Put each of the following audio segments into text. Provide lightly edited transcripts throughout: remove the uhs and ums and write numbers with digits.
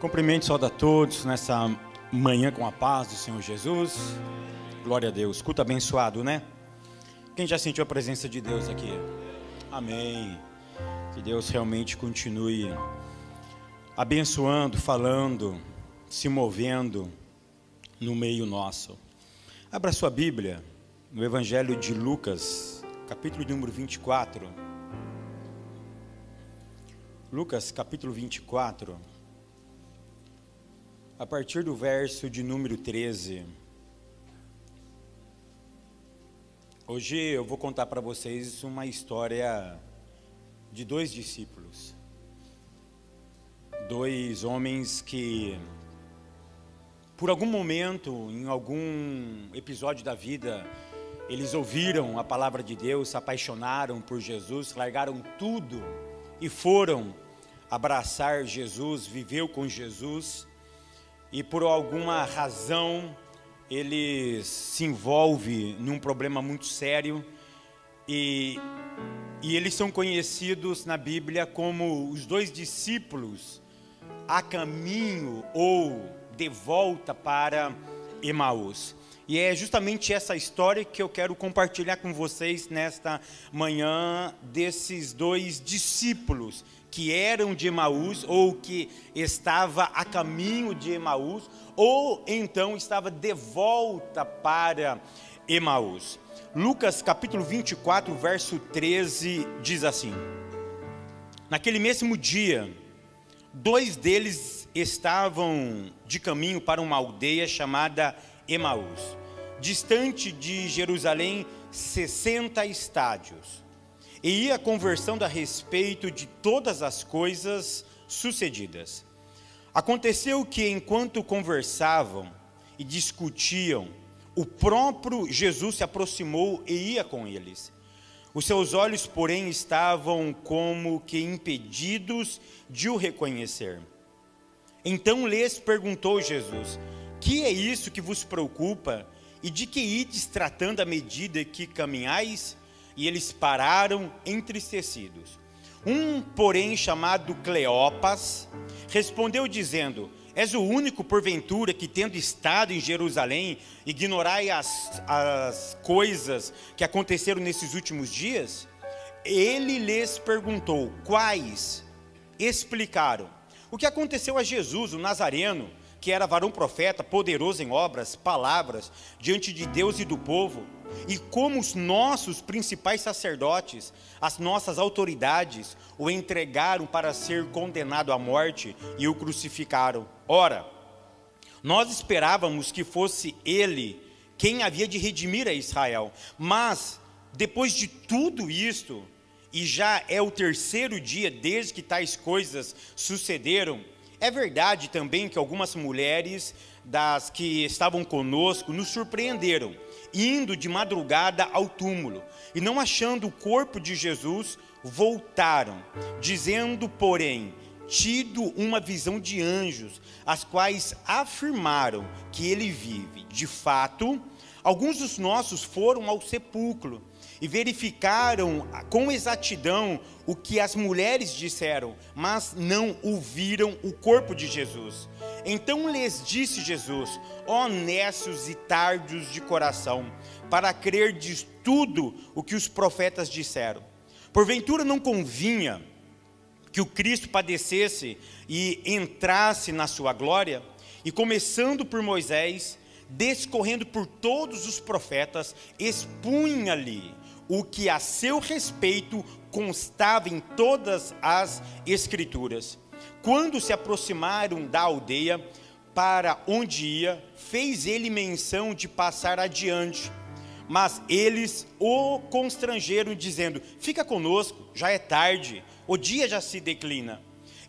Cumprimento e saúdo a todos nessa manhã com a paz do Senhor Jesus. Glória a Deus. Culto abençoado, né? Quem já sentiu a presença de Deus aqui? Amém. Que Deus realmente continue abençoando, falando, se movendo no meio nosso. Abra sua Bíblia no Evangelho de Lucas, capítulo número 24. Lucas, capítulo 24. A partir do verso de número 13. Hoje eu vou contar para vocês uma história de dois discípulos. Dois homens que, por algum momento, em algum episódio da vida, eles ouviram a palavra de Deus, se apaixonaram por Jesus, largaram tudo e foram abraçar Jesus, viveu com Jesus. E por alguma razão, ele se envolve num problema muito sério e eles são conhecidos na Bíblia como os dois discípulos a caminho ou de volta para Emaús. E é justamente essa história que eu quero compartilhar com vocês nesta manhã, desses dois discípulos que eram de Emaús, ou que estava a caminho de Emaús, ou então estava de volta para Emaús. Lucas capítulo 24, verso 13, diz assim: naquele mesmo dia, dois deles estavam de caminho para uma aldeia chamada Emaús, distante de Jerusalém 60 estádios. E ia conversando a respeito de todas as coisas sucedidas. Aconteceu que, enquanto conversavam e discutiam, o próprio Jesus se aproximou e ia com eles. Os seus olhos, porém, estavam como que impedidos de o reconhecer. Então lhes perguntou Jesus: que é isso que vos preocupa? E de que ides tratando à medida que caminhais? E eles pararam entristecidos. Um, porém, chamado Cleopas, respondeu dizendo: és o único, porventura, que tendo estado em Jerusalém, ignorai as coisas que aconteceram nesses últimos dias? Ele lhes perguntou: quais? Explicaram: o que aconteceu a Jesus, o Nazareno, que era varão profeta, poderoso em obras, palavras, diante de Deus e do povo, e como os nossos principais sacerdotes, as nossas autoridades, o entregaram para ser condenado à morte e o crucificaram. Ora, nós esperávamos que fosse ele quem havia de redimir a Israel, mas depois de tudo isto, e já é o terceiro dia desde que tais coisas sucederam, é verdade também que algumas mulheres das que estavam conosco nos surpreenderam, indo de madrugada ao túmulo, e não achando o corpo de Jesus, voltaram, dizendo, porém, tido uma visão de anjos, as quais afirmaram que ele vive. De fato, alguns dos nossos foram ao sepulcro e verificaram com exatidão o que as mulheres disseram, mas não ouviram o corpo de Jesus. Então lhes disse Jesus: ó nécios e tardos de coração, para crerdes tudo o que os profetas disseram. Porventura não convinha que o Cristo padecesse e entrasse na sua glória? E começando por Moisés, descorrendo por todos os profetas, expunha-lhe o que a seu respeito constava em todas as Escrituras. Quando se aproximaram da aldeia para onde ia, fez ele menção de passar adiante. Mas eles o constrangeram, dizendo: fica conosco, já é tarde, o dia já se declina.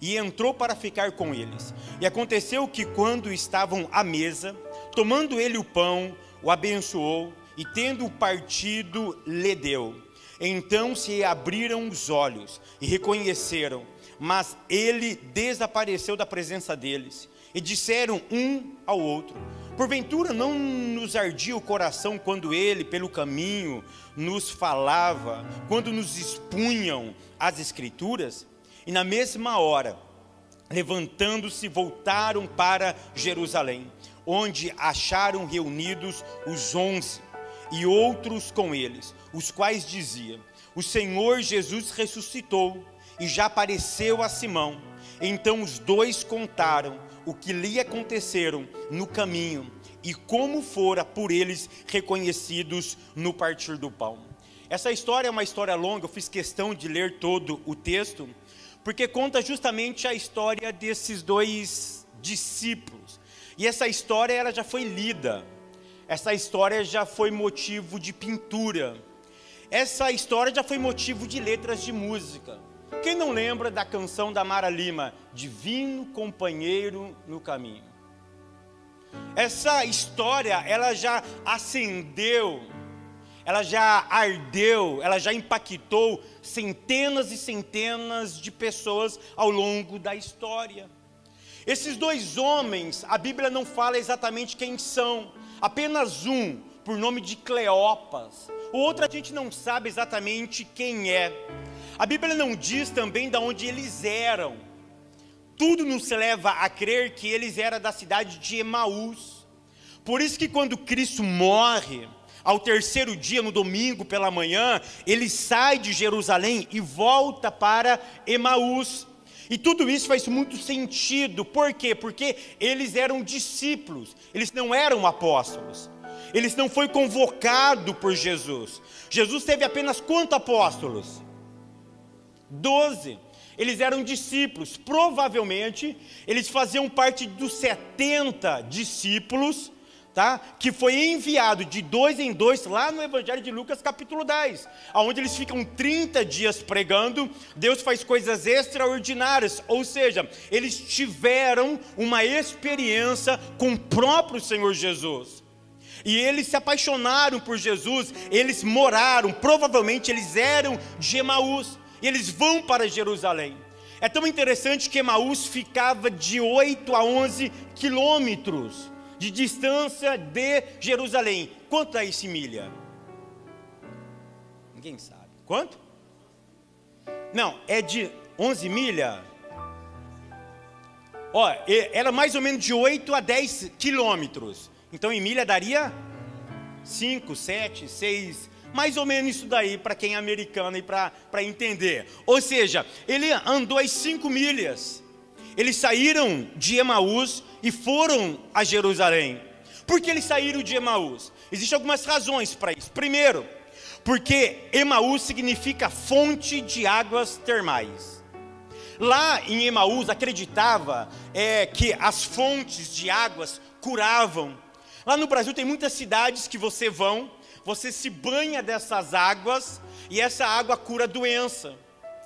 E entrou para ficar com eles. E aconteceu que, quando estavam à mesa, tomando ele o pão, o abençoou, e tendo partido, lhe deu. Então se abriram os olhos e reconheceram, mas ele desapareceu da presença deles. E disseram um ao outro: porventura não nos ardia o coração quando ele, pelo caminho, nos falava, quando nos expunham as Escrituras? E na mesma hora levantando-se, voltaram para Jerusalém, onde acharam reunidos os 11 e outros com eles, os quais diziam: o Senhor Jesus ressuscitou e já apareceu a Simão. Então os dois contaram o que lhe aconteceram no caminho e como fora por eles reconhecidos no partir do pão. Essa história é uma história longa, eu fiz questão de ler todo o texto, porque conta justamente a história desses dois discípulos. E essa história ela já foi lida, essa história já foi motivo de pintura, essa história já foi motivo de letras de música. Quem não lembra da canção da Mara Lima, Divino Companheiro no Caminho? Essa história, ela já acendeu, ela já ardeu, ela já impactou centenas e centenas de pessoas ao longo da história. Esses dois homens, a Bíblia não fala exatamente quem são, apenas um, por nome de Cleopas, o outro a gente não sabe exatamente quem é. A Bíblia não diz também de onde eles eram. Tudo nos leva a crer que eles eram da cidade de Emaús. Por isso que quando Cristo morre, ao terceiro dia, no domingo pela manhã, ele sai de Jerusalém e volta para Emaús. E tudo isso faz muito sentido. Por quê? Porque eles eram discípulos, eles não eram apóstolos. Eles não foram convocados por Jesus. Jesus teve apenas quantos apóstolos? 12. Eles eram discípulos. Provavelmente eles faziam parte dos 70 discípulos, tá? Que foi enviado de 2 em 2 lá no Evangelho de Lucas capítulo 10, onde eles ficam 30 dias pregando. Deus faz coisas extraordinárias, ou seja, eles tiveram uma experiência com o próprio Senhor Jesus. E eles se apaixonaram por Jesus, eles moraram, provavelmente eles eram de Emaús, e eles vão para Jerusalém. É tão interessante que Emaús ficava de 8 a 11 quilômetros de distância de Jerusalém. Quanto é esse milha? Ninguém sabe. Quanto? Não, é de 11 milha. Ó, era mais ou menos de 8 a 10 quilômetros. Então em milha daria 5, 7, 6, mais ou menos isso daí para quem é americano e para entender. Ou seja, ele andou as 5 milhas. Eles saíram de Emaús e foram a Jerusalém. Por que eles saíram de Emaús? Existem algumas razões para isso. Primeiro, porque Emaús significa fonte de águas termais. Lá em Emaús acreditava que as fontes de águas curavam. Lá no Brasil tem muitas cidades que você se banha dessas águas e essa água cura doença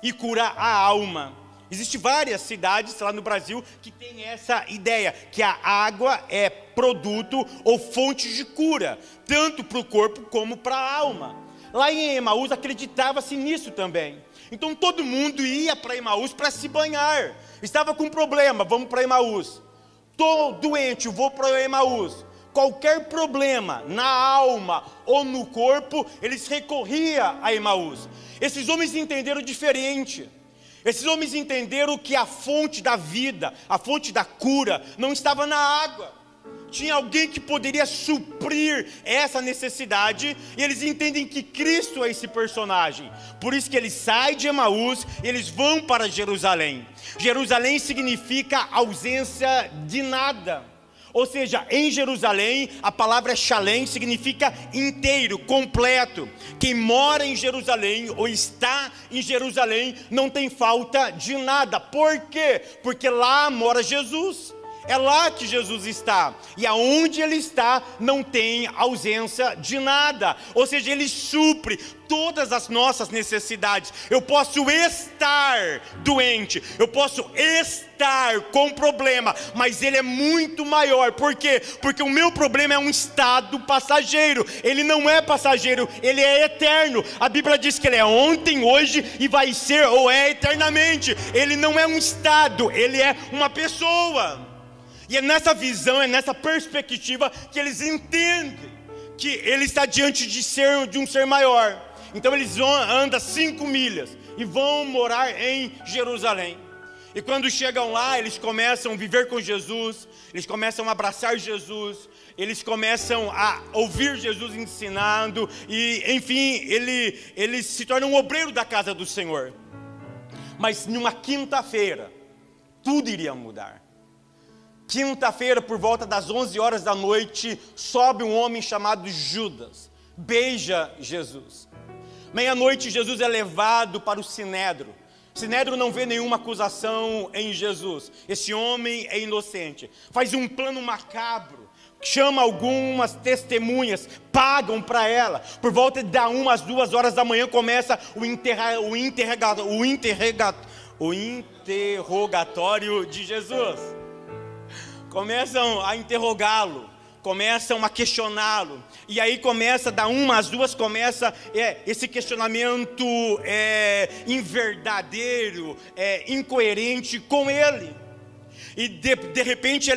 e cura a alma. Existem várias cidades lá no Brasil que têm essa ideia, que a água é produto ou fonte de cura, tanto para o corpo como para a alma. Lá em Emaús acreditava-se nisso também. Então todo mundo ia para Emaús para se banhar. Estava com problema, vamos para Emaús. Estou doente, vou para Emaús. Qualquer problema na alma ou no corpo, eles recorriam a Emaús. Esses homens entenderam diferente. Esses homens entenderam que a fonte da vida, a fonte da cura, não estava na água. Tinha alguém que poderia suprir essa necessidade, e eles entendem que Cristo é esse personagem. Por isso que eles saem de Emaús, eles vão para Jerusalém. Jerusalém significa ausência de nada. Ou seja, em Jerusalém, a palavra shalem significa inteiro, completo. Quem mora em Jerusalém ou está em Jerusalém não tem falta de nada. Por quê? Porque lá mora Jesus. É lá que Jesus está. E aonde ele está, não tem ausência de nada. Ou seja, ele supre todas as nossas necessidades. Eu posso estar doente, eu posso estar com problema, mas ele é muito maior. Por quê? Porque o meu problema é um estado passageiro. Ele não é passageiro, ele é eterno. A Bíblia diz que ele é ontem, hoje e vai ser ou é eternamente. Ele não é um estado, ele é uma pessoa. E é nessa visão, é nessa perspectiva que eles entendem que ele está diante de um ser maior. Então eles andam 5 milhas e vão morar em Jerusalém. E quando chegam lá, eles começam a viver com Jesus, eles começam a abraçar Jesus, eles começam a ouvir Jesus ensinando, e enfim, ele se torna um obreiro da casa do Senhor. Mas numa quinta-feira, tudo iria mudar. Quinta-feira, por volta das 11 horas da noite, sobe um homem chamado Judas, beija Jesus. Meia-noite, Jesus é levado para o Sinédrio. O Sinédrio não vê nenhuma acusação em Jesus. Esse homem é inocente. Faz um plano macabro. Chama algumas testemunhas, pagam para ela. Por volta de 1 às 2 horas da manhã começa o interrogatório de Jesus. Começam a interrogá-lo, começam a questioná-lo. E aí começa, da 1 às 2, começa esse questionamento inverdadeiro, incoerente com ele. E de repente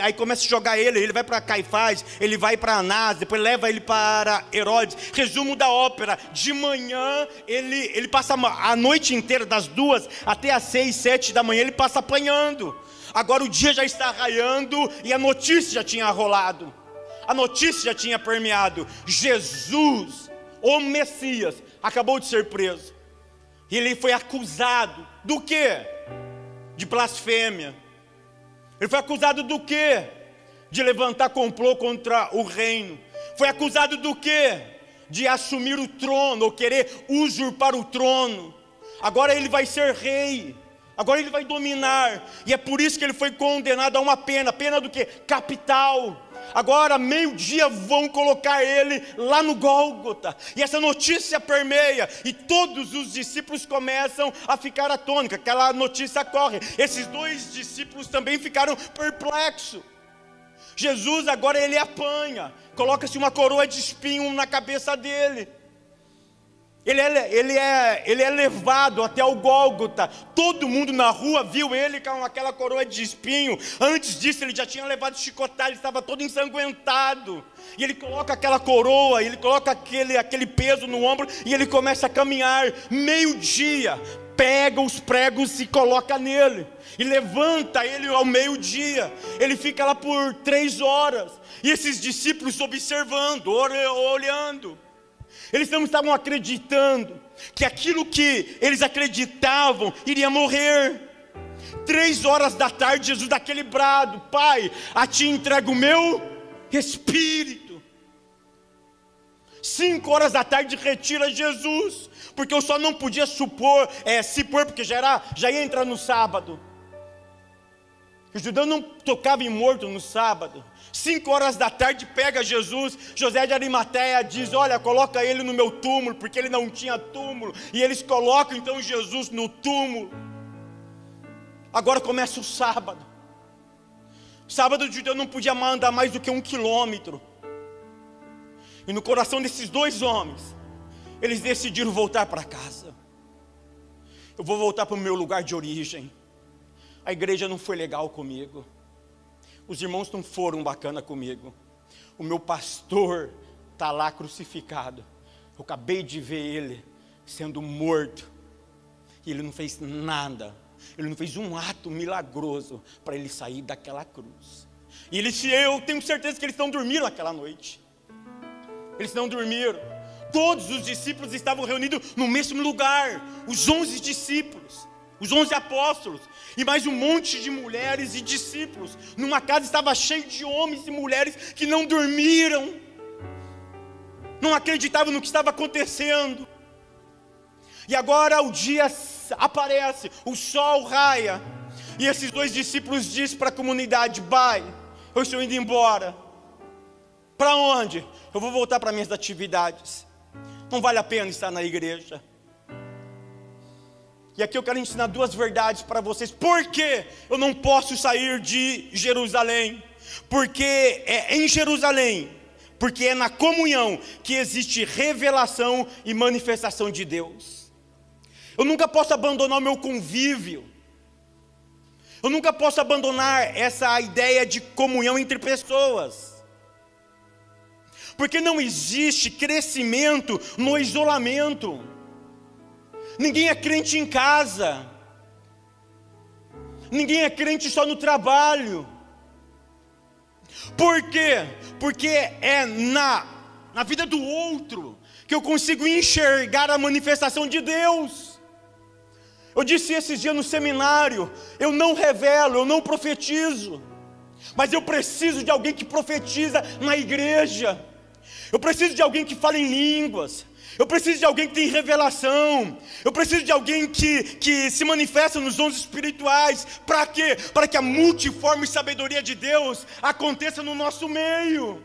aí começa a jogar ele vai para Caifás, ele vai para Anás, depois leva ele para Herodes. Resumo da ópera: de manhã ele passa a noite inteira, das 2 até as 6, 7 da manhã, ele passa apanhando. Agora o dia já está raiando e a notícia já tinha rolado, a notícia já tinha permeado. Jesus, o Messias, acabou de ser preso. E ele foi acusado do quê? De blasfêmia. Ele foi acusado do quê? De levantar complô contra o reino. Foi acusado do quê? De assumir o trono, ou querer usurpar o trono. Agora ele vai ser rei. Agora ele vai dominar. E é por isso que ele foi condenado a uma pena. Pena do quê? Capital. Agora, meio-dia, vão colocar ele lá no Gólgota. E essa notícia permeia. E todos os discípulos começam a ficar atônicos. Aquela notícia corre. Esses 2 discípulos também ficaram perplexos. Jesus agora ele apanha. Coloca-se uma coroa de espinho na cabeça dele. Ele é levado até o Gólgota. Todo mundo na rua viu ele com aquela coroa de espinho. Antes disso ele já tinha levado chicotada, ele estava todo ensanguentado. E ele coloca aquela coroa, ele coloca aquele peso no ombro, e ele começa a caminhar. Meio-dia, pega os pregos e coloca nele, e levanta ele ao meio-dia. Ele fica lá por 3 horas, e esses discípulos observando, olhando. Eles não estavam acreditando que aquilo que eles acreditavam iria morrer. 3 horas da tarde, Jesus dá aquele brado: Pai, a ti entrego o meu espírito. 5 horas da tarde retira Jesus, porque eu só não podia se pôr, porque já ia entrar no sábado. Os judeus não tocavam em morto no sábado. 5 horas da tarde pega Jesus. José de Arimateia diz: olha, coloca ele no meu túmulo, porque ele não tinha túmulo. E eles colocam então Jesus no túmulo. Agora começa o sábado. Sábado o judeu não podia andar mais do que 1 quilômetro. E no coração desses 2 homens, eles decidiram voltar para casa. Eu vou voltar para o meu lugar de origem. A igreja não foi legal comigo. Os irmãos não foram bacana comigo. O meu pastor está lá crucificado. Eu acabei de ver ele sendo morto. E ele não fez nada. Ele não fez um ato milagroso para ele sair daquela cruz. E eu tenho certeza que eles não dormiram aquela noite. Eles não dormiram. Todos os discípulos estavam reunidos no mesmo lugar. Os 11 discípulos. Os 11 apóstolos, e mais um monte de mulheres e discípulos. Numa casa estava cheio de homens e mulheres que não dormiram, não acreditavam no que estava acontecendo. E agora o dia aparece, o sol raia, e esses 2 discípulos dizem para a comunidade: Pai, eu estou indo embora. Para onde? Eu vou voltar para minhas atividades. Não vale a pena estar na igreja. E aqui eu quero ensinar 2 verdades para vocês. Por que eu não posso sair de Jerusalém? Porque é em Jerusalém, porque é na comunhão que existe revelação e manifestação de Deus. Eu nunca posso abandonar o meu convívio. Eu nunca posso abandonar essa ideia de comunhão entre pessoas. Porque não existe crescimento no isolamento. Ninguém é crente em casa. Ninguém é crente só no trabalho. Por quê? Porque é na vida do outro que eu consigo enxergar a manifestação de Deus. Eu disse esses dias no seminário, eu não revelo, eu não profetizo, mas eu preciso de alguém que profetiza na igreja. Eu preciso de alguém que fala em línguas. Eu preciso de alguém que tem revelação. Eu preciso de alguém que se manifesta nos dons espirituais. Para quê? Para que a multiforme sabedoria de Deus aconteça no nosso meio.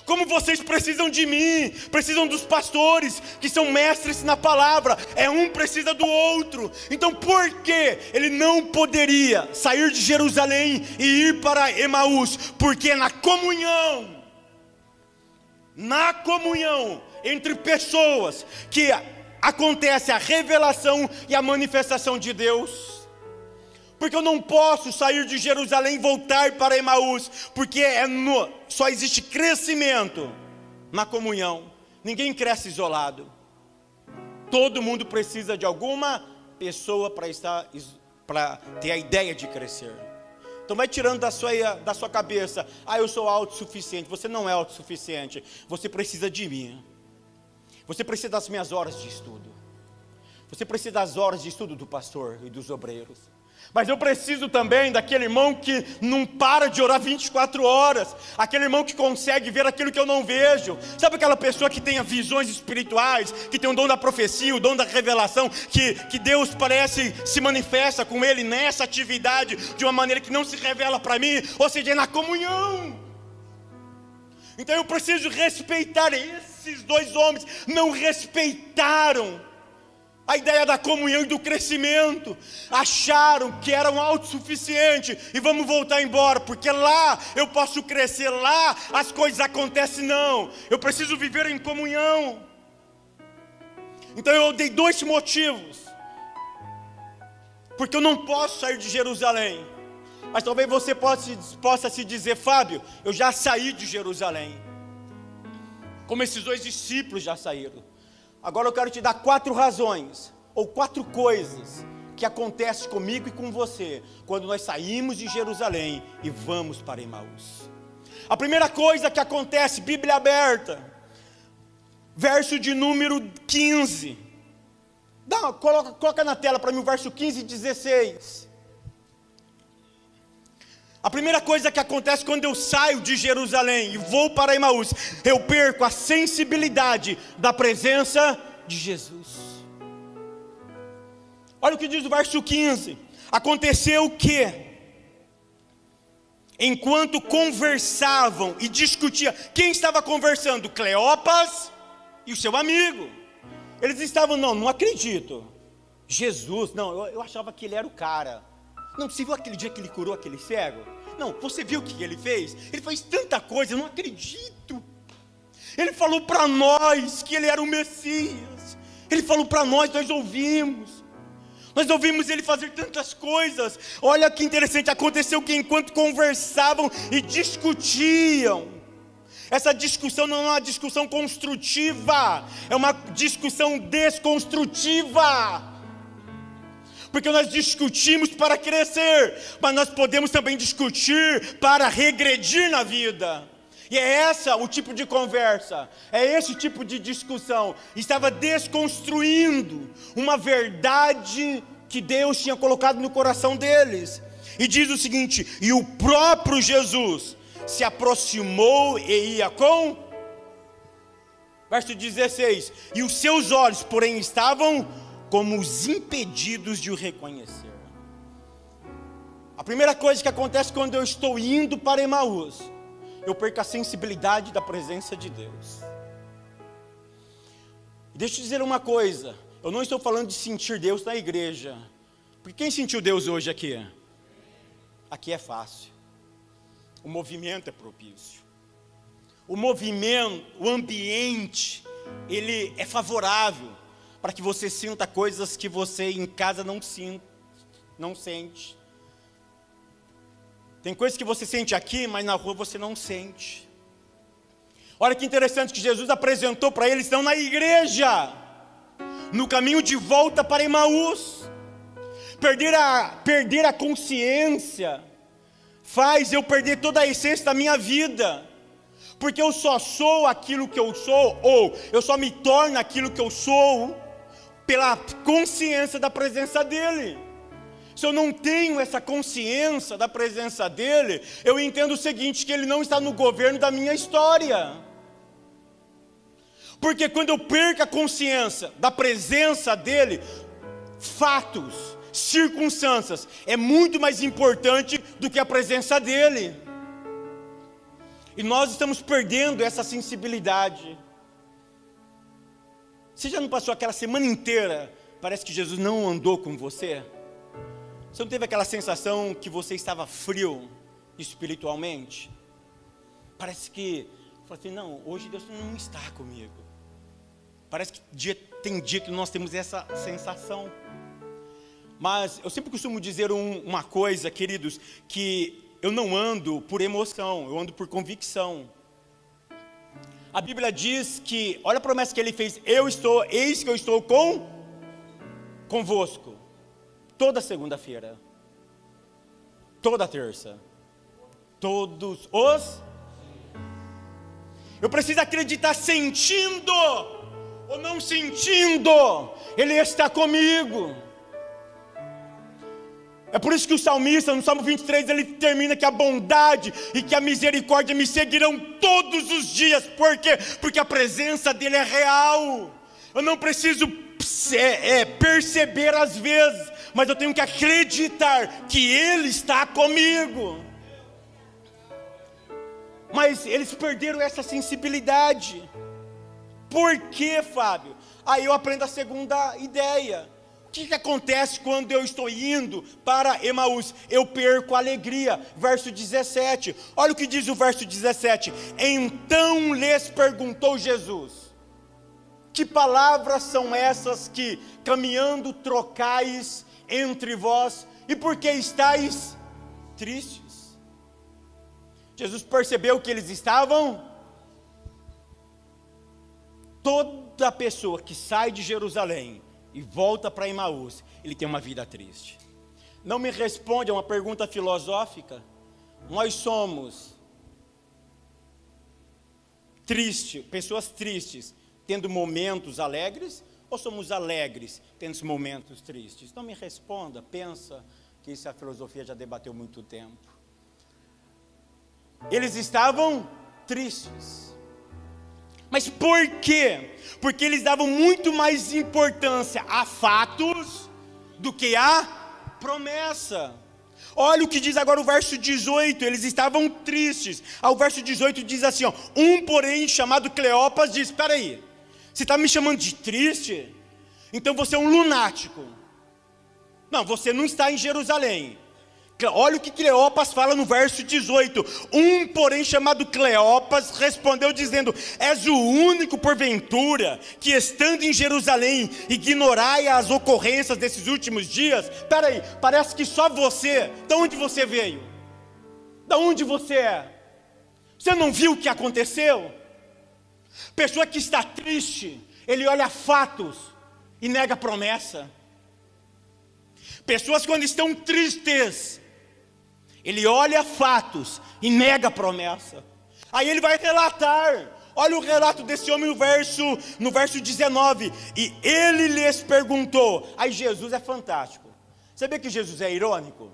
Como vocês precisam de mim, precisam dos pastores, que são mestres na palavra. Um precisa do outro. Então por que ele não poderia sair de Jerusalém e ir para Emaús? Porque na comunhão entre pessoas que acontece a revelação e a manifestação de Deus. Porque eu não posso sair de Jerusalém e voltar para Emaús, porque só existe crescimento na comunhão. Ninguém cresce isolado. Todo mundo precisa de alguma pessoa para ter a ideia de crescer. Então vai tirando da sua cabeça, eu sou autossuficiente. Você não é autossuficiente, você precisa de mim. Você precisa das minhas horas de estudo. Você precisa das horas de estudo do pastor e dos obreiros. Mas eu preciso também daquele irmão que não para de orar 24 horas. Aquele irmão que consegue ver aquilo que eu não vejo. Sabe aquela pessoa que tem visões espirituais, que tem o dom da profecia, o dom da revelação, que Deus parece se manifesta com ele nessa atividade de uma maneira que não se revela para mim, ou seja, é na comunhão. Então eu preciso respeitar. Esses dois homens não respeitaram a ideia da comunhão e do crescimento. Acharam que eram autossuficientes e vamos voltar embora, porque lá eu posso crescer, lá as coisas acontecem. Não, eu preciso viver em comunhão. Então eu dei 2 motivos porque eu não posso sair de Jerusalém. Mas talvez você possa se dizer: Fábio, eu já saí de Jerusalém, como esses 2 discípulos já saíram. Agora eu quero te dar 4 razões, ou 4 coisas que acontecem comigo e com você, quando nós saímos de Jerusalém e vamos para Emaús. A primeira coisa que acontece, Bíblia aberta, verso de número 15. Coloca na tela para mim o verso 15 e 16. A primeira coisa que acontece quando eu saio de Jerusalém e vou para Emaús, eu perco a sensibilidade da presença de Jesus. Olha o que diz o verso 15. Aconteceu que, enquanto conversavam e discutiam, quem estava conversando? Cleopas e o seu amigo. Eles estavam, não acredito. Jesus, não, eu achava que ele era o cara. Não, você viu aquele dia que ele curou aquele cego? Não, você viu o que ele fez? Ele fez tanta coisa, eu não acredito. Ele falou para nós que ele era o Messias. Ele falou para nós ouvimos. Nós ouvimos ele fazer tantas coisas. Olha que interessante, aconteceu que enquanto conversavam e discutiam, essa discussão não é uma discussão construtiva, é uma discussão desconstrutiva. Porque nós discutimos para crescer, mas nós podemos também discutir para regredir na vida. E é esse o tipo de conversa, é esse tipo de discussão. Estava desconstruindo uma verdade que Deus tinha colocado no coração deles. E diz o seguinte: e o próprio Jesus se aproximou e ia com... Verso 16: e os seus olhos, porém, estavam como os impedidos de o reconhecer. A primeira coisa que acontece quando eu estou indo para Emaús, eu perco a sensibilidade da presença de Deus. Deixa eu te dizer uma coisa, eu não estou falando de sentir Deus na igreja, porque quem sentiu Deus hoje aqui? Aqui é fácil, o movimento é propício, o movimento, o ambiente, ele é favorável para que você sinta coisas que você em casa não sente. Tem coisas que você sente aqui, mas na rua você não sente. Olha que interessante que Jesus apresentou para eles, estão na igreja, no caminho de volta para Emaús. Perder a consciência faz eu perder toda a essência da minha vida, porque eu só sou aquilo que eu sou, ou eu só me torno aquilo que eu sou, pela consciência da presença dEle. Se eu não tenho essa consciência da presença dEle, eu entendo o seguinte, que Ele não está no governo da minha história. Porque quando eu perco a consciência da presença dEle, fatos, circunstâncias, é muito mais importante do que a presença dEle. E nós estamos perdendo essa sensibilidade. Você já não passou aquela semana inteira, parece que Jesus não andou com você? Você não teve aquela sensação que você estava frio espiritualmente? Parece que, assim, não, hoje Deus não está comigo. Parece que tem dia que nós temos essa sensação. Mas eu sempre costumo dizer uma coisa, queridos, que eu não ando por emoção, eu ando por convicção. A Bíblia diz que, olha a promessa que Ele fez, eis que eu estou convosco, toda segunda-feira, toda terça, todos os... Eu preciso acreditar sentindo, ou não sentindo, Ele está comigo. É por isso que o salmista, no Salmo 23, ele termina que a bondade e que a misericórdia me seguirão todos os dias. Por quê? Porque a presença dele é real. Eu não preciso perceber às vezes, mas eu tenho que acreditar que Ele está comigo. Mas eles perderam essa sensibilidade. Por quê, Fábio? Aí eu aprendo a segunda ideia. O que acontece quando eu estou indo para Emaús? Eu perco a alegria. Verso 17. Olha o que diz o verso 17. Então lhes perguntou Jesus: que palavras são essas que, caminhando, trocais entre vós? E por que estáis tristes? Jesus percebeu que eles estavam... Toda pessoa que sai de Jerusalém e volta para Emaús, ele tem uma vida triste. Não me responde a uma pergunta filosófica. Nós somos tristes, pessoas tristes, tendo momentos alegres, ou somos alegres, tendo momentos tristes? Não me responda, pensa que isso a filosofia já debateu muito tempo. Eles estavam tristes. Mas por quê? Porque eles davam muito mais importância a fatos do que a promessa. Olha o que diz agora o verso 18, eles estavam tristes. O verso 18 diz assim, ó, porém chamado Cleopas diz: espera aí, você está me chamando de triste? Então você é um lunático. Não, você não está em Jerusalém. Olha o que Cleopas fala no verso 18. Porém chamado Cleopas respondeu dizendo: és o único porventura que, estando em Jerusalém, ignorai as ocorrências desses últimos dias? Espera aí, parece que só você. De onde você veio? De onde você é? Você não viu o que aconteceu? Pessoa que está triste, ele olha fatos e nega a promessa. Pessoas quando estão tristes, ele olha fatos e nega a promessa. Aí ele vai relatar. Olha o relato desse homem no verso 19. E ele lhes perguntou. Aí Jesus é fantástico. Sabia que Jesus é irônico?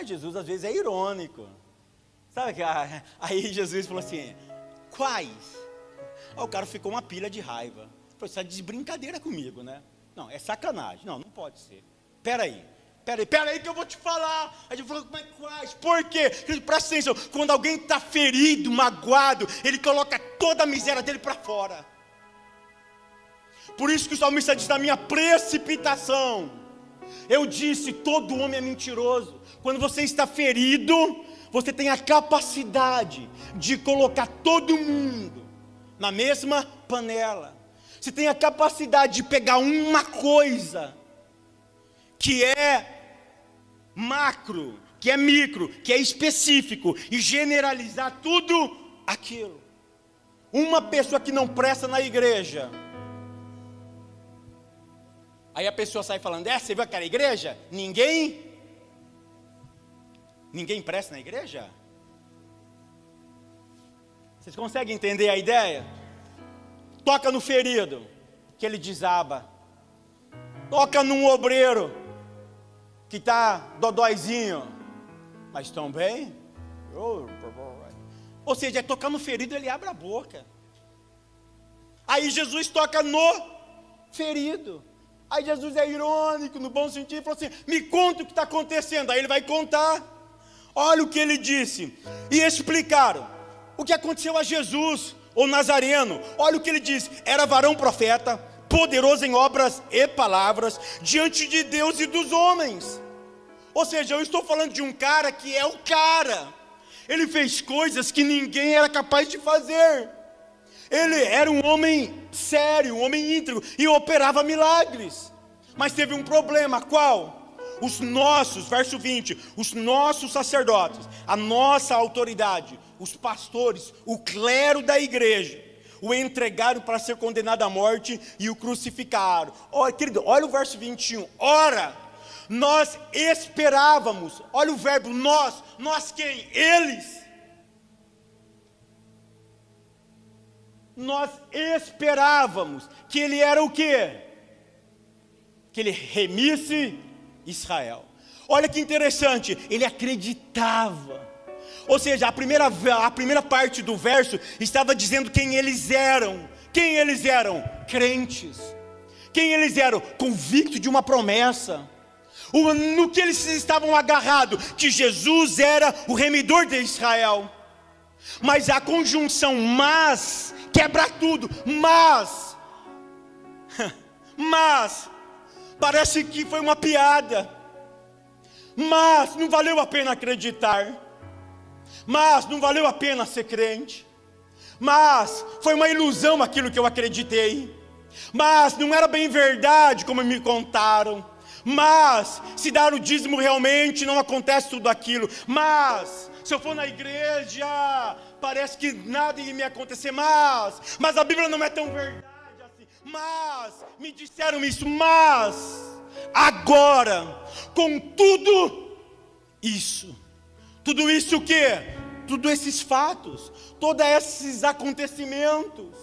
Jesus às vezes é irônico. Sabe que aí Jesus falou assim: quais? Aí o cara ficou uma pilha de raiva. Falou: você está de brincadeira comigo, né? Não, é sacanagem. Não pode ser. Peraí que eu vou te falar. Aí ele falou: como é que faz? Por quê? Presta atenção, quando alguém está ferido, magoado, ele coloca toda a miséria dele para fora. Por isso que o salmista diz: na minha precipitação eu disse, todo homem é mentiroso. Quando você está ferido, você tem a capacidade de colocar todo mundo na mesma panela. Você tem a capacidade de pegar uma coisa que é macro, que é micro, que é específico, e generalizar tudo aquilo. Uma pessoa que não presta na igreja, Aí a pessoa sai falando, você viu aquela igreja? Ninguém presta na igreja? Vocês conseguem entender a ideia? Toca no ferido, que ele desaba. Toca num obreiro, que está dodóizinho, mas estão bem? Ou seja, é tocar no ferido, ele abre a boca. Aí Jesus toca no ferido. Aí Jesus é irônico, no bom sentido, e falou assim, me conta o que está acontecendo. Aí ele vai contar. Olha o que ele disse. E explicaram o que aconteceu a Jesus, o Nazareno. Olha o que ele disse, era varão profeta, poderoso em obras e palavras, diante de Deus e dos homens. Ou seja, eu estou falando de um cara que é o cara. Ele fez coisas que ninguém era capaz de fazer. Ele era um homem sério, um homem íntegro, e operava milagres. Mas teve um problema, qual? Os nossos, verso 20, os nossos sacerdotes, a nossa autoridade, os pastores, o clero da igreja, o entregaram para ser condenado à morte e o crucificaram. Olha, querido, olha o verso 21. Ora, nós esperávamos, olha o verbo nós quem? Eles. Nós esperávamos que ele era o quê? Que ele remisse Israel. Olha que interessante, ele acreditava. Ou seja, a primeira parte do verso estava dizendo quem eles eram. Quem eles eram? Crentes. Quem eles eram? Convictos de uma promessa. No que eles estavam agarrados? Que Jesus era o remidor de Israel. Mas a conjunção mas quebra tudo. Mas parece que foi uma piada. Mas não valeu a pena acreditar. Mas não valeu a pena ser crente. Mas foi uma ilusão aquilo que eu acreditei. Mas não era bem verdade como me contaram. Mas se dar o dízimo realmente não acontece tudo aquilo. Mas se eu for na igreja parece que nada ia me acontecer. Mas a Bíblia não é tão verdade assim. Mas me disseram isso. Mas agora, com tudo isso o quê? Tudo esses fatos, todos esses acontecimentos.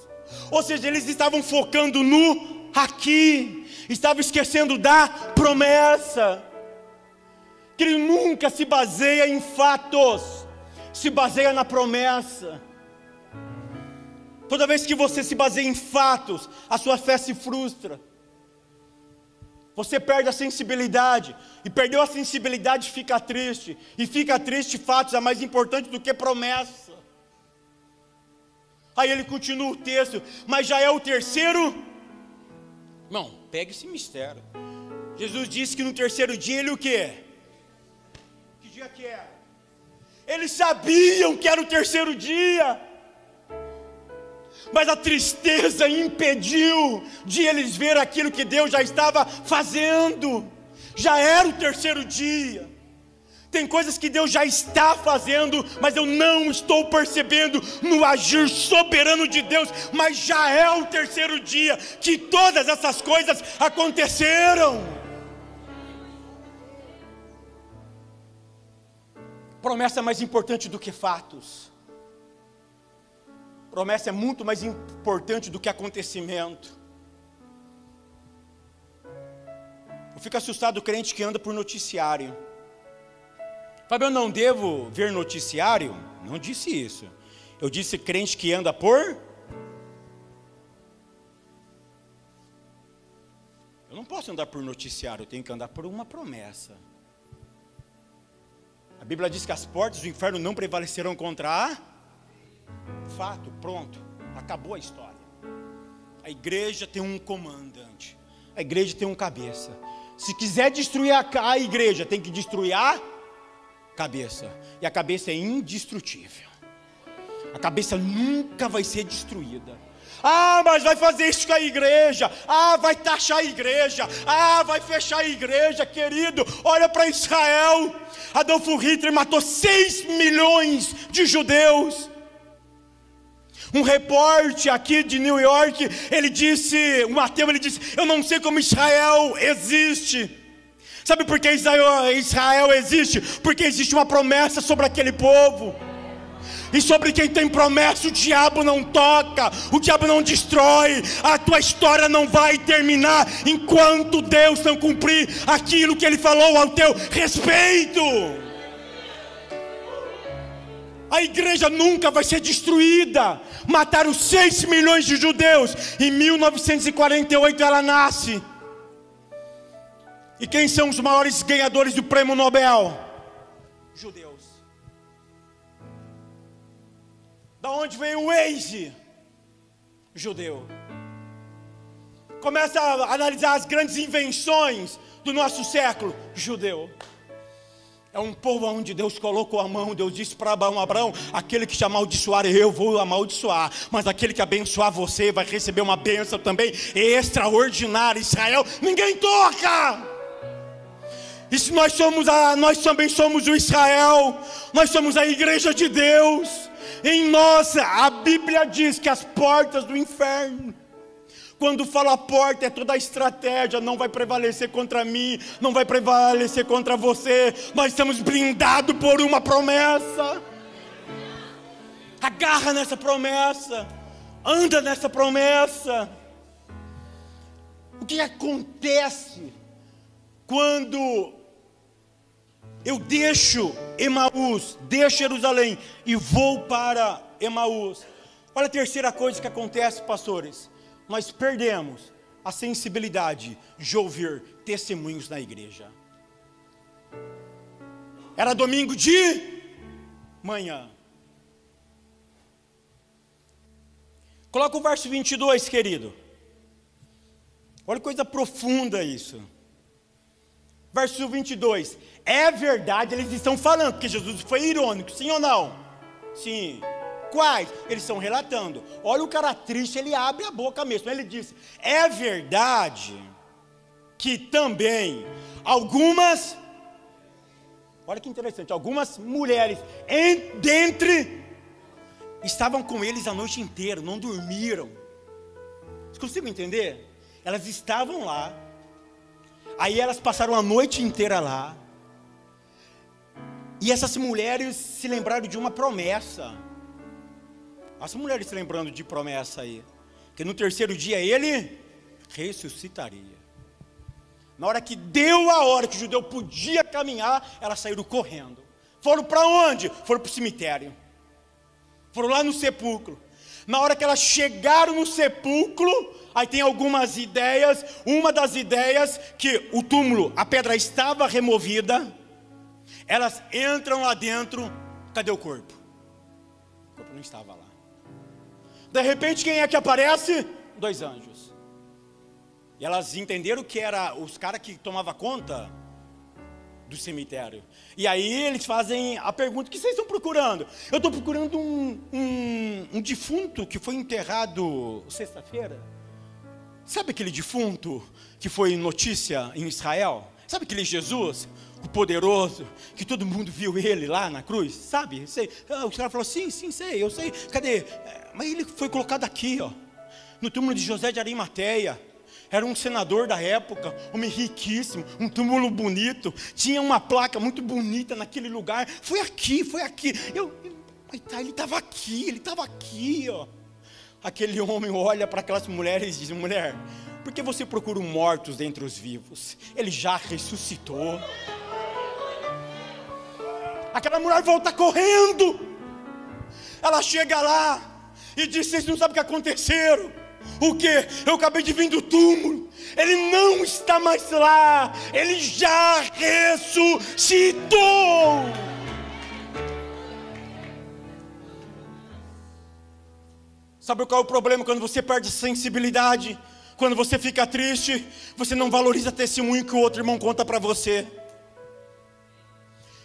Ou seja, eles estavam focando no aqui, estavam esquecendo da promessa. Que ele nunca se baseia em fatos, se baseia na promessa. Toda vez que você se baseia em fatos, a sua fé se frustra. Você perde a sensibilidade, e perdeu a sensibilidade fica triste, e fica triste, fatos é mais importante do que promessa. Aí ele continua o texto, mas já é o terceiro. Não, pega esse mistério. Jesus disse que no terceiro dia ele o quê? Que dia que era? Eles sabiam que era o terceiro dia, mas a tristeza impediu de eles ver aquilo que Deus já estava fazendo. Já era o terceiro dia. Tem coisas que Deus já está fazendo, mas eu não estou percebendo no agir soberano de Deus. Mas já é o terceiro dia que todas essas coisas aconteceram. Promessa é mais importante do que fatos. Promessa é muito mais importante do que acontecimento. Eu fico assustado o crente que anda por noticiário. Fábio, eu não devo ver noticiário? Não disse isso. Eu disse crente que anda por... Eu não posso andar por noticiário, eu tenho que andar por uma promessa. A Bíblia diz que as portas do inferno não prevalecerão contra a... Fato, pronto, acabou a história. A igreja tem um comandante, a igreja tem um cabeça. Se quiser destruir a igreja, tem que destruir a cabeça. E a cabeça é indestrutível. A cabeça nunca vai ser destruída. Mas vai fazer isso com a igreja. Vai taxar a igreja. Vai fechar a igreja, querido. Olha para Israel. Adolfo Hitler matou 6 milhões de judeus. Um repórter aqui de New York, ele disse, o Mateus, ele disse: eu não sei como Israel existe. Sabe por que Israel existe? Porque existe uma promessa sobre aquele povo. E sobre quem tem promessa, o diabo não toca, o diabo não destrói. A tua história não vai terminar enquanto Deus não cumprir aquilo que Ele falou ao teu respeito. A igreja nunca vai ser destruída. Mataram 6 milhões de judeus. Em 1948 ela nasce. E quem são os maiores ganhadores do prêmio Nobel? Judeus. Da onde veio o Waze? Judeu. Começa a analisar as grandes invenções do nosso século. Judeu. É um povo onde Deus colocou a mão. Deus disse para Abraão: aquele que te amaldiçoar, eu vou amaldiçoar, mas aquele que abençoar você vai receber uma bênção também extraordinária. Israel, ninguém toca. E se nós também somos o Israel, nós somos a igreja de Deus. Em nós, a Bíblia diz que as portas do inferno, quando fala porta, é toda a estratégia, não vai prevalecer contra mim, não vai prevalecer contra você. Nós estamos blindados por uma promessa. Agarra nessa promessa, anda nessa promessa. O que acontece quando eu deixo Emaús, deixo Jerusalém e vou para Emaús? Olha a terceira coisa que acontece, pastores. Nós perdemos a sensibilidade de ouvir testemunhos na igreja. Era domingo de manhã. Coloca o verso 22, querido. Olha que coisa profunda isso. Verso 22. É verdade, eles estão falando, porque Jesus foi irônico, sim ou não? Sim. Quais? Eles estão relatando. Olha o cara triste, ele abre a boca mesmo. Ele diz: é verdade que também algumas, olha que interessante, algumas mulheres dentre estavam com eles a noite inteira, não dormiram. Vocês conseguem entender? Elas estavam lá, aí elas passaram a noite inteira lá, e essas mulheres se lembraram de uma promessa. As mulheres se lembrando de promessa aí, que no terceiro dia ele ressuscitaria. Na hora que deu a hora que o judeu podia caminhar, elas saíram correndo. Foram para onde? Foram para o cemitério. Foram lá no sepulcro. Na hora que elas chegaram no sepulcro, aí tem algumas ideias. Uma das ideias, que o túmulo, a pedra estava removida. Elas entram lá dentro, cadê o corpo? O corpo não estava lá. De repente, quem é que aparece? 2 anjos. E elas entenderam que eram os caras que tomavam conta do cemitério. E aí eles fazem a pergunta: o que vocês estão procurando? Eu estou procurando um defunto que foi enterrado sexta-feira. Sabe aquele defunto que foi notícia em Israel? Sabe aquele Jesus, o poderoso, que todo mundo viu ele lá na cruz? Sabe? Sei. Os caras falaram: sim, sei, eu sei. Cadê? Mas ele foi colocado aqui, ó, no túmulo de José de Arimateia. Era um senador da época, homem riquíssimo, um túmulo bonito, tinha uma placa muito bonita naquele lugar. Foi aqui. Ele estava aqui, ó. Aquele homem olha para aquelas mulheres e diz: mulher, por que você procura mortos dentre os vivos? Ele já ressuscitou. Aquela mulher volta correndo. Ela chega lá e diz: vocês não sabem o que aconteceram. O que? Eu acabei de vir do túmulo. Ele não está mais lá. Ele já ressuscitou. Sabe qual é o problema quando você perde a sensibilidade? Quando você fica triste, você não valoriza o testemunho que o outro irmão conta para você.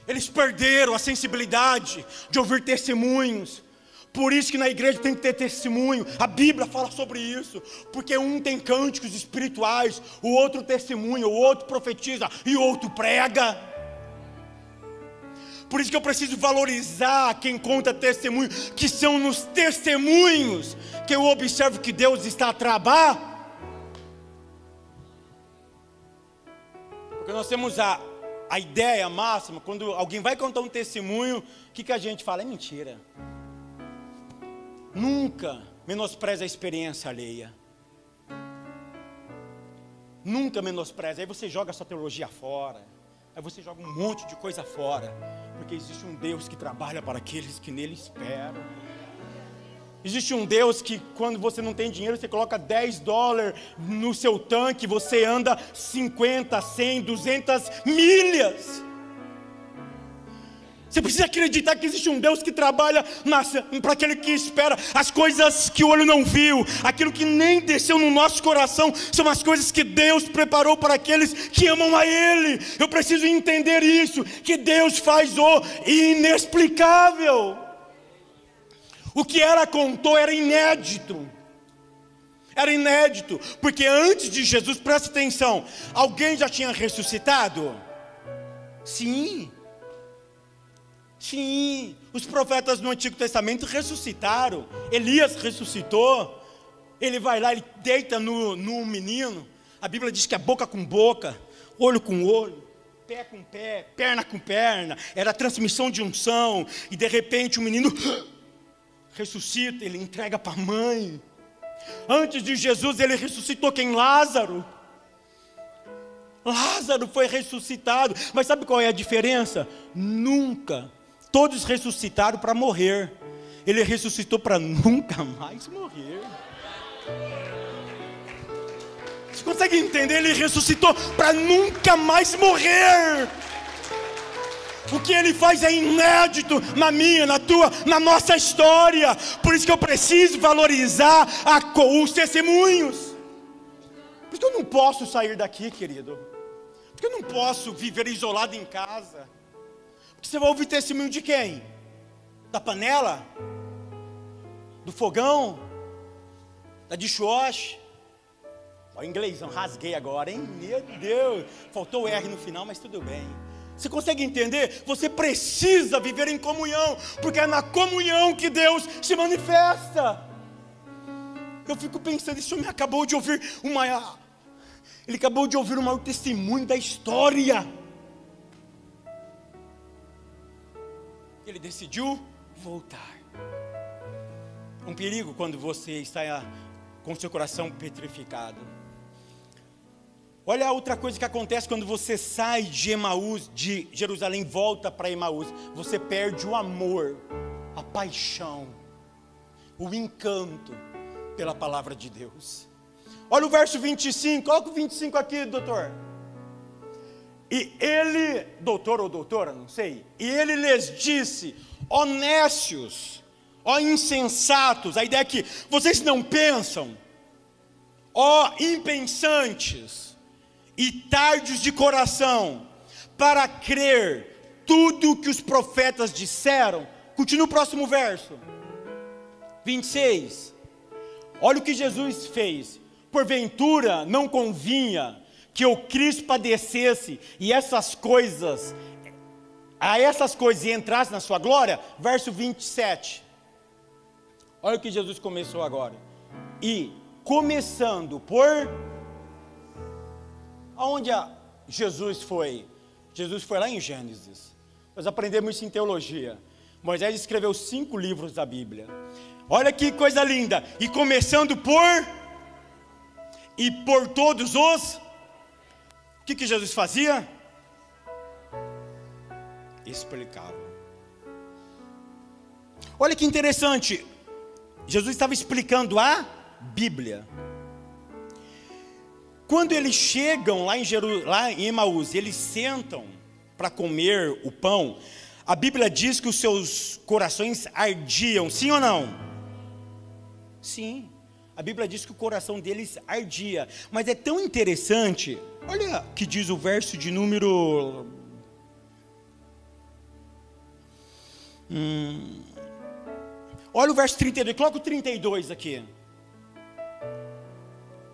Eles perderam a sensibilidade de ouvir testemunhos. Por isso que na igreja tem que ter testemunho. A Bíblia fala sobre isso. Porque um tem cânticos espirituais, o outro testemunha, o outro profetiza e o outro prega. Por isso que eu preciso valorizar quem conta testemunho, que são nos testemunhos que eu observo que Deus está a trabalhar. Porque nós temos a ideia máxima, quando alguém vai contar um testemunho, o que a gente fala? É mentira. Nunca menospreze a experiência alheia. Nunca menospreze. Aí você joga a sua teologia fora. Aí você joga um monte de coisa fora. Porque existe um Deus que trabalha para aqueles que nele esperam. Existe um Deus que quando você não tem dinheiro, você coloca $10 no seu tanque, você anda 50, 100, 200 milhas. Você precisa acreditar que existe um Deus que trabalha para aquele que espera. As coisas que o olho não viu, aquilo que nem desceu no nosso coração, são as coisas que Deus preparou para aqueles que amam a Ele. Eu preciso entender isso, que Deus faz o inexplicável. O que ela contou era inédito. Era inédito, porque antes de Jesus, presta atenção, alguém já tinha ressuscitado? Sim. Sim, os profetas no Antigo Testamento ressuscitaram. Elias ressuscitou. Ele vai lá, ele deita no menino. A Bíblia diz que é boca com boca, olho com olho, pé com pé, perna com perna. Era a transmissão de unção. E de repente o menino ressuscita, ele entrega para a mãe. Antes de Jesus, ele ressuscitou quem? Lázaro. Lázaro foi ressuscitado. Mas sabe qual é a diferença? Nunca. Todos ressuscitaram para morrer. Ele ressuscitou para nunca mais morrer. Você consegue entender? Ele ressuscitou para nunca mais morrer. O que ele faz é inédito na minha, na tua, na nossa história. Por isso que eu preciso valorizar os testemunhos. Por isso que eu não posso sair daqui, querido. Por que eu não posso viver isolado em casa? Porque você vai ouvir testemunho de quem? Da panela? Do fogão? Da dishwasher? Olha o inglêsão, rasguei agora, hein? Meu Deus, faltou o R no final, mas tudo bem. Você consegue entender? Você precisa viver em comunhão, porque é na comunhão que Deus se manifesta. Eu fico pensando, esse homem acabou de ouvir ele acabou de ouvir o maior testemunho da história. Ele decidiu voltar. Um perigo quando você está com seu coração petrificado. Olha a outra coisa que acontece quando você sai de Emaús, de Jerusalém, volta para Emaús. Você perde o amor, a paixão, o encanto pela palavra de Deus. Olha o verso 25, coloca o 25 aqui, doutor. E ele, doutor ou doutora, não sei, e ele lhes disse: ó nécios, ó insensatos, a ideia é que vocês não pensam, ó impensantes e tardios de coração, para crer tudo o que os profetas disseram. Continua o próximo verso, 26. Olha o que Jesus fez. Porventura não convinha que o Cristo padecesse e a essas coisas entrasse na sua glória? Verso 27. Olha o que Jesus começou agora. E começando por... Aonde Jesus foi? Jesus foi lá em Gênesis. Nós aprendemos isso em teologia. Moisés escreveu 5 livros da Bíblia. Olha que coisa linda. E começando por... E por todos os... O que Jesus fazia? Explicava. Olha que interessante. Jesus estava explicando a Bíblia. Quando eles chegam lá em Emaús, eles sentam para comer o pão, a Bíblia diz que os seus corações ardiam, sim ou não? Sim, a Bíblia diz que o coração deles ardia, mas é tão interessante, olha o que diz o verso de número... Olha o verso 32, coloca o 32 aqui.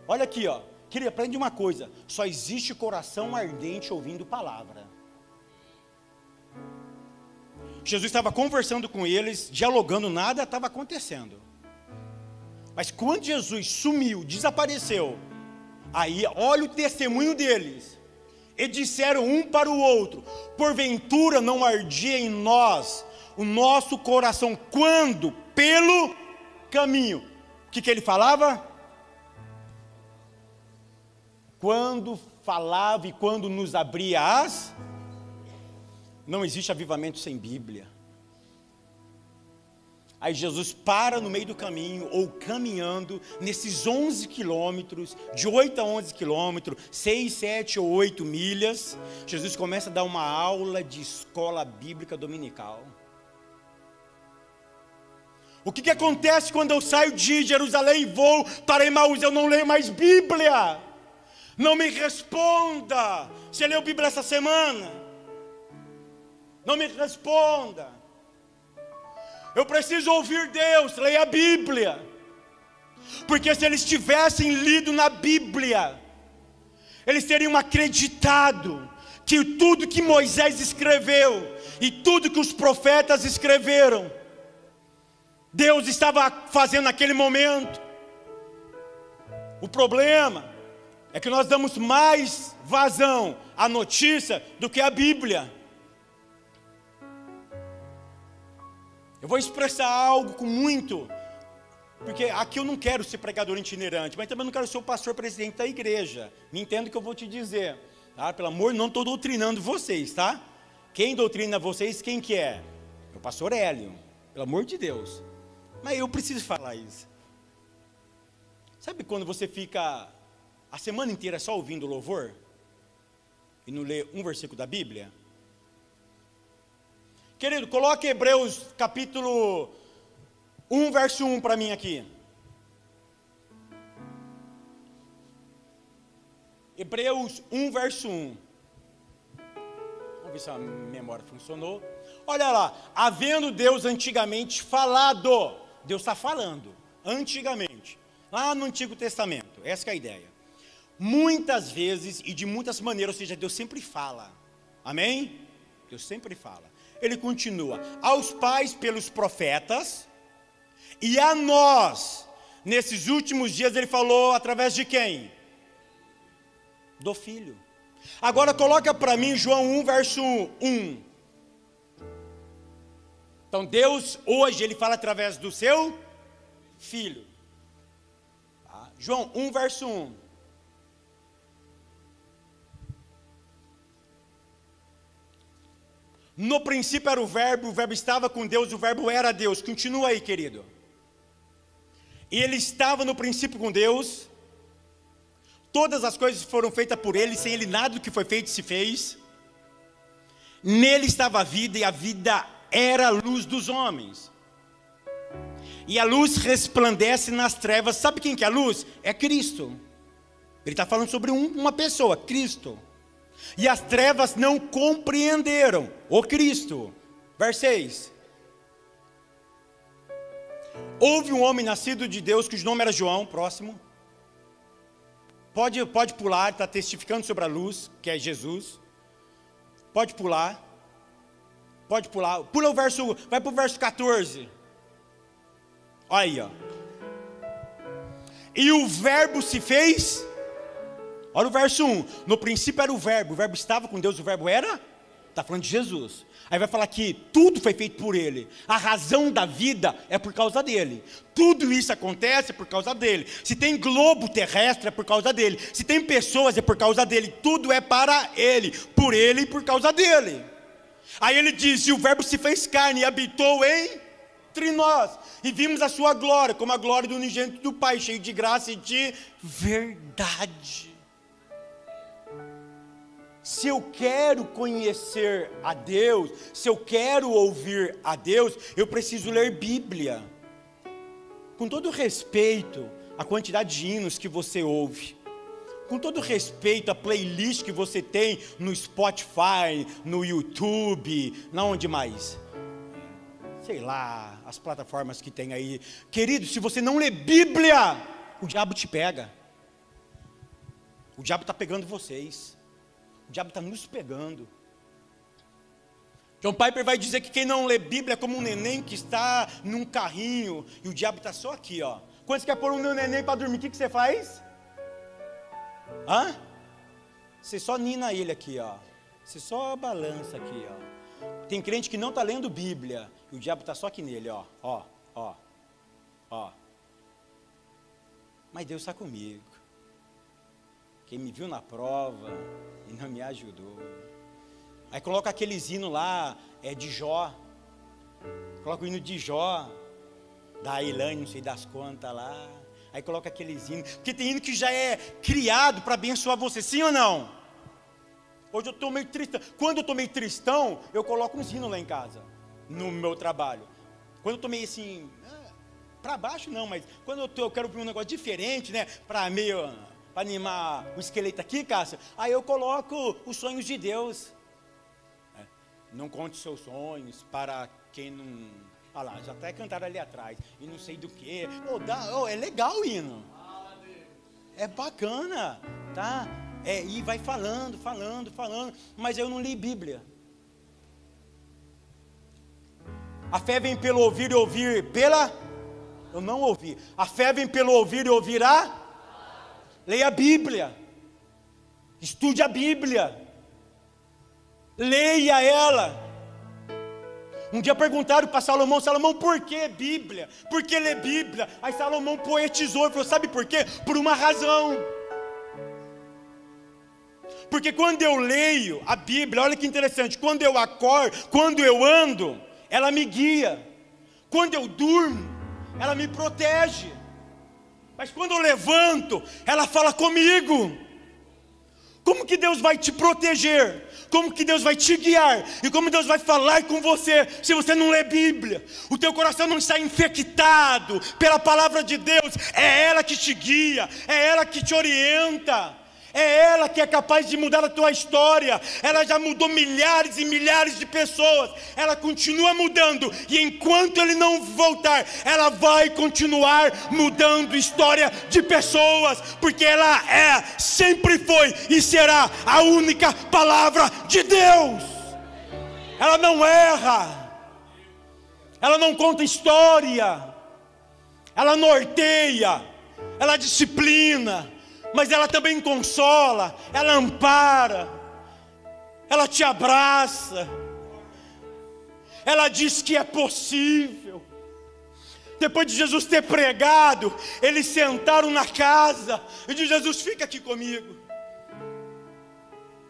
Olha aqui, ó. Queria aprender uma coisa: só existe coração ardente ouvindo palavra. Jesus estava conversando com eles, dialogando, nada estava acontecendo. Mas quando Jesus sumiu, desapareceu, aí olha o testemunho deles. E disseram um para o outro: porventura não ardia em nós o nosso coração quando pelo caminho. O que ele falava? Quando falava e quando nos abria as... Não existe avivamento sem Bíblia. Aí Jesus para no meio do caminho, ou caminhando, nesses 11 quilômetros, de 8 a 11 quilômetros, 6, 7 ou 8 milhas, Jesus começa a dar uma aula de escola bíblica dominical. O que acontece quando eu saio de Jerusalém e vou para Emaús? Eu não leio mais Bíblia. Não me responda. Você leu Bíblia essa semana? Não me responda. Eu preciso ouvir Deus, leia a Bíblia. Porque se eles tivessem lido na Bíblia, eles teriam acreditado que tudo que Moisés escreveu e tudo que os profetas escreveram, Deus estava fazendo naquele momento. O problema é que nós damos mais vazão à notícia do que à Bíblia. Eu vou expressar algo com muito, porque aqui eu não quero ser pregador itinerante, mas também não quero ser o pastor presidente da igreja. Me entenda o que eu vou te dizer, tá? Pelo amor, não estou doutrinando vocês, tá? Quem doutrina vocês, quem que é? É o pastor Hélio, pelo amor de Deus. Mas eu preciso falar isso. Sabe quando você fica a semana inteira só ouvindo louvor e não lê um versículo da Bíblia? Querido, coloque Hebreus capítulo 1, verso 1 para mim aqui. Hebreus 1, verso 1. Vamos ver se a memória funcionou. Olha lá, havendo Deus antigamente falado, Deus está falando, antigamente, lá no Antigo Testamento, essa que é a ideia. Muitas vezes e de muitas maneiras, ou seja, Deus sempre fala, amém? Deus sempre fala. Ele continua, aos pais pelos profetas, e a nós, nesses últimos dias, ele falou através de quem? Do Filho. Agora coloca para mim João 1, verso 1. Então Deus hoje, ele fala através do seu Filho. Tá? João 1, verso 1. No princípio era o verbo estava com Deus, o verbo era Deus. Continua aí, querido. E ele estava no princípio com Deus. Todas as coisas foram feitas por ele, sem ele nada do que foi feito se fez. Nele estava a vida, e a vida era a luz dos homens. E a luz resplandece nas trevas. Sabe quem que é a luz? É Cristo. Ele está falando sobre uma pessoa, Cristo. E as trevas não compreenderam o Cristo. Verso 6. Houve um homem nascido de Deus, cujo nome era João, próximo. Pode pular, está testificando sobre a luz, que é Jesus. Pode pular. Pode pular. Pula o verso, vai para o verso 14. Olha aí, ó. E o verbo se fez. Olha o verso 1. No princípio era o verbo estava com Deus, o verbo era? Está falando de Jesus. Aí vai falar que tudo foi feito por ele. A razão da vida é por causa dele. Tudo isso acontece por causa dele. Se tem globo terrestre é por causa dele. Se tem pessoas é por causa dele. Tudo é para ele, por ele e por causa dele. Aí ele diz, e o verbo se fez carne e habitou entre nós. E vimos a sua glória, como a glória do unigênito do Pai, cheio de graça e de verdade. Se eu quero conhecer a Deus, se eu quero ouvir a Deus, eu preciso ler Bíblia. Com todo respeito à quantidade de hinos que você ouve, com todo respeito à playlist que você tem no Spotify, no YouTube, na onde mais? Sei lá, as plataformas que tem aí. Querido, se você não lê Bíblia, o diabo te pega. O diabo está pegando vocês. O diabo está nos pegando. John Piper vai dizer que quem não lê Bíblia é como um neném que está num carrinho e o diabo está só aqui, ó. Quando você quer pôr um neném para dormir, o que você faz? Hã? Você só nina ele aqui, ó. Você só balança aqui, ó. Tem crente que não está lendo Bíblia e o diabo está só aqui nele, ó. Ó, ó, ó. Mas Deus está comigo. Quem me viu na prova e não me ajudou. Aí coloca aqueles hinos lá, de Jó. Coloca o hino de Jó, da Ilane, não sei das quantas lá. Aí coloca aqueles hinos. Porque tem hino que já é criado para abençoar você, sim ou não? Hoje eu estou meio tristão. Quando eu estou meio tristão, eu coloco uns hinos lá em casa, no meu trabalho. Quando eu estou meio assim, para baixo não, mas quando eu quero ver um negócio diferente, né? Para animar o esqueleto aqui, Cássia. Aí eu coloco os sonhos de Deus. Não conte seus sonhos para quem não... Olha lá, já até cantaram ali atrás. E não sei do que. É legal o hino. É bacana, tá? E vai falando. Mas eu não li Bíblia. A fé vem pelo ouvir e ouvir pela... Eu não ouvi. A fé vem pelo ouvir e ouvir a... Leia a Bíblia. Estude a Bíblia. Leia ela. Um dia perguntaram para Salomão, por que Bíblia? Por que ler Bíblia? Aí Salomão poetizou e falou, sabe por quê? Por uma razão. Porque quando eu leio a Bíblia, olha que interessante, quando eu acordo, quando eu ando, ela me guia. Quando eu durmo, ela me protege. Mas quando eu levanto, ela fala comigo. Como que Deus vai te proteger? Como que Deus vai te guiar? E como Deus vai falar com você se você não lê Bíblia? O teu coração não está infectado pela palavra de Deus. É ela que te guia, é ela que te orienta. É ela que é capaz de mudar a tua história. Ela já mudou milhares e milhares de pessoas. Ela continua mudando. E enquanto Ele não voltar, ela vai continuar mudando história de pessoas. Porque ela sempre foi e será a única palavra de Deus. Ela não erra. Ela não conta história. Ela norteia. Ela disciplina. Mas ela também consola, ela ampara, ela te abraça, ela diz que é possível. Depois de Jesus ter pregado, eles sentaram na casa e disse, Jesus, fica aqui comigo.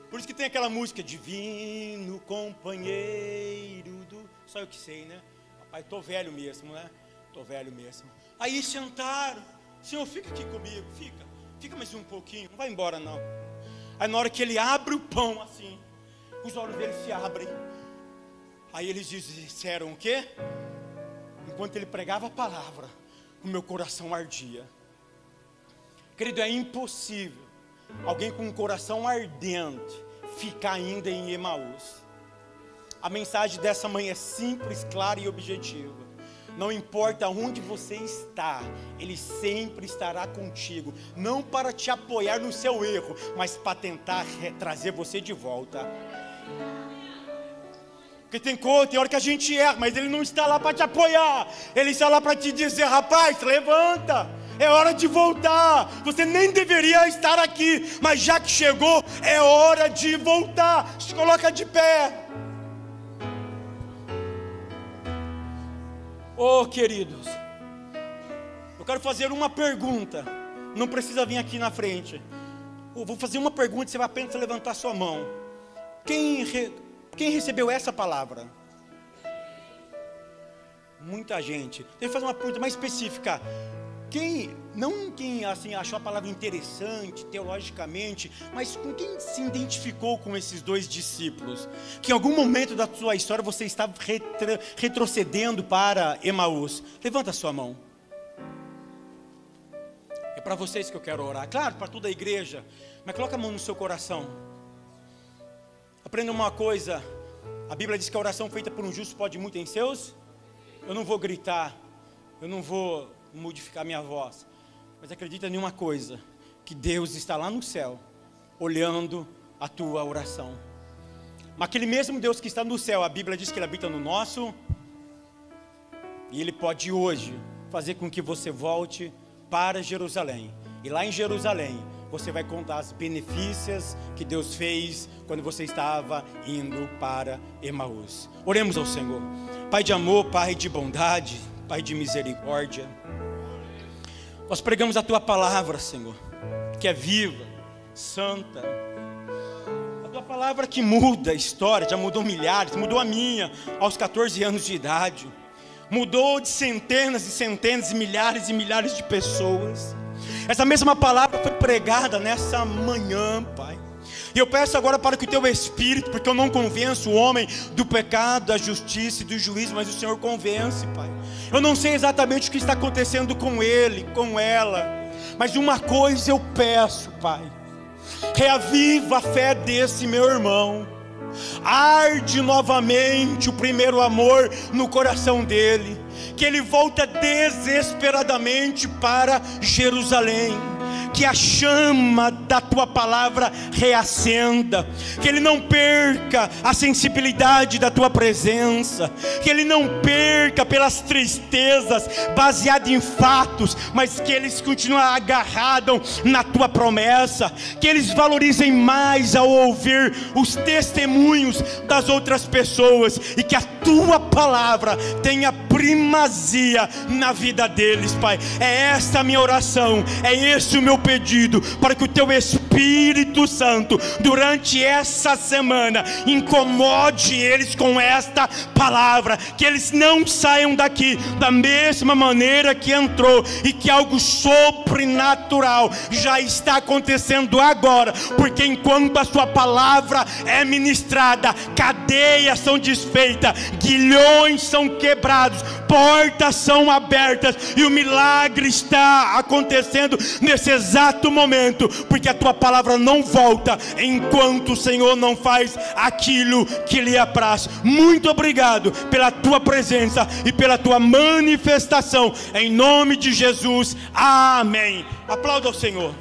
Por isso que tem aquela música, divino companheiro do... Só eu que sei, né? Papai, estou velho mesmo, né? Estou velho mesmo. Aí sentaram, Senhor, fica aqui comigo, fica mais um pouquinho, não vai embora não. Aí na hora que ele abre o pão assim, os olhos dele se abrem. Aí eles disseram o quê? Enquanto ele pregava a palavra, o meu coração ardia. Querido, é impossível alguém com um coração ardente ficar ainda em Emaús. A mensagem dessa manhã é simples, clara e objetiva. Não importa onde você está, Ele sempre estará contigo. Não para te apoiar no seu erro, mas para tentar trazer você de volta. Porque tem hora que a gente erra, mas Ele não está lá para te apoiar. Ele está lá para te dizer, rapaz, levanta. É hora de voltar. Você nem deveria estar aqui, mas já que chegou, é hora de voltar. Se coloca de pé. Oh, queridos, eu quero fazer uma pergunta. Não precisa vir aqui na frente. Eu vou fazer uma pergunta, você vai apenas levantar sua mão. Quem recebeu essa palavra? Muita gente. Deixa eu fazer uma pergunta mais específica. Não quem assim, achou a palavra interessante, teologicamente, mas com quem se identificou com esses dois discípulos? Que em algum momento da sua história você estava retrocedendo para Emaús. Levanta a sua mão. É para vocês que eu quero orar. Claro, para toda a igreja. Mas coloca a mão no seu coração. Aprenda uma coisa. A Bíblia diz que a oração feita por um justo pode muito em seus. Eu não vou gritar. Eu não vou modificar minha voz, mas acredita em uma coisa, que Deus está lá no céu olhando a tua oração. Mas aquele mesmo Deus que está no céu, a Bíblia diz que Ele habita no nosso, e Ele pode hoje fazer com que você volte para Jerusalém. E lá em Jerusalém, você vai contar as benefícios que Deus fez quando você estava indo para Emaús. Oremos ao Senhor. Pai de amor, Pai de bondade, Pai de misericórdia, nós pregamos a Tua palavra, Senhor, que é viva, santa. A Tua palavra que muda a história, já mudou milhares, mudou a minha aos 14 anos de idade. Mudou de centenas e centenas, e milhares de pessoas. Essa mesma palavra foi pregada nessa manhã, Pai. E eu peço agora para que o Teu Espírito, porque eu não convenço o homem do pecado, da justiça e do juízo, mas o Senhor convence, Pai. Eu não sei exatamente o que está acontecendo com ele, com ela, mas uma coisa eu peço, Pai: reaviva a fé desse meu irmão. Arde novamente o primeiro amor no coração dele, que ele volta desesperadamente para Jerusalém, que a chama da Tua palavra reacenda, que ele não perca a sensibilidade da Tua presença, que ele não perca pelas tristezas baseado em fatos, mas que eles continuem agarrados na Tua promessa, que eles valorizem mais ao ouvir os testemunhos das outras pessoas, e que a Tua palavra tenha primazia na vida deles, Pai. É esta a minha oração, é esse o meu pedido, para que o Teu Espírito Santo durante essa semana incomode eles com esta palavra, que eles não saiam daqui da mesma maneira que entrou, e que algo sobrenatural já está acontecendo agora, porque enquanto a Sua palavra é ministrada, cadeias são desfeitas, grilhões são quebrados, portas são abertas, e o milagre está acontecendo nesse exato momento, porque a Tua palavra não volta enquanto o Senhor não faz aquilo que lhe apraz. Muito obrigado pela Tua presença e pela Tua manifestação, em nome de Jesus, amém. Aplauda ao Senhor.